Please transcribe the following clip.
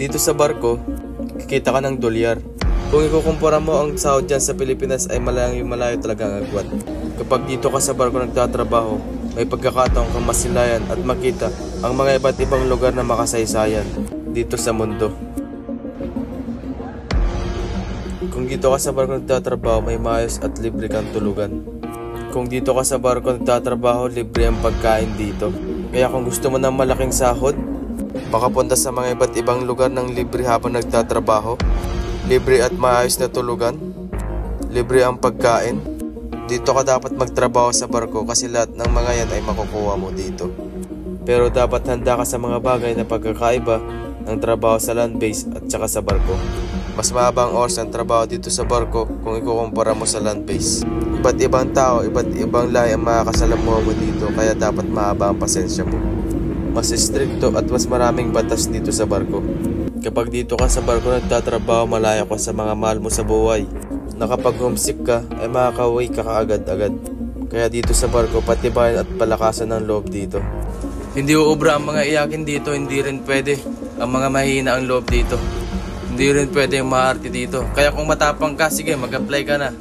Dito sa barko, kikita ka ng dolyar. Kung ikukumpara mo ang sahod dyan sa Pilipinas ay malayo talaga ang agwat. Kapag dito ka sa barko nagtatrabaho, may pagkakataon kang masilayan at makita ang mga iba't ibang lugar na makasaysayan dito sa mundo. Kung dito ka sa barko nagtatrabaho, may maayos at libre kang tulugan. Kung dito ka sa barko nagtatrabaho, libre ang pagkain dito. Kaya kung gusto mo ng malaking sahod, makapunta sa mga iba't ibang lugar ng libre habang nagtatrabaho. Libre at maayos na tulugan. Libre ang pagkain. Dito ka dapat magtrabaho sa barko kasi lahat ng mga yan ay makukuha mo dito. Pero dapat handa ka sa mga bagay na pagkakaiba ng trabaho sa land base at saka sa barko. Mas mahaba ang oras ng trabaho dito sa barko kung ikukumpara mo sa land base. Iba't ibang tao, iba't ibang lahi ang makakasalamuha mo dito kaya dapat mahaba ang pasensya mo. Mas stricto at mas maraming batas dito sa barko. Kapag dito ka sa barko nagtatrabaho, malayo ka sa mga mahal mo sa buhay. Na kapag homesick ka, ay makaka-uwi ka kaagad-agad. Kaya dito sa barko, patibayan at palakasan ng loob dito. Hindi uubra ang mga iyakin dito, hindi rin pwede ang mga mahina ang loob dito. Hindi rin pwede yung maarte dito. Kaya kung matapang ka, sige mag-apply ka na.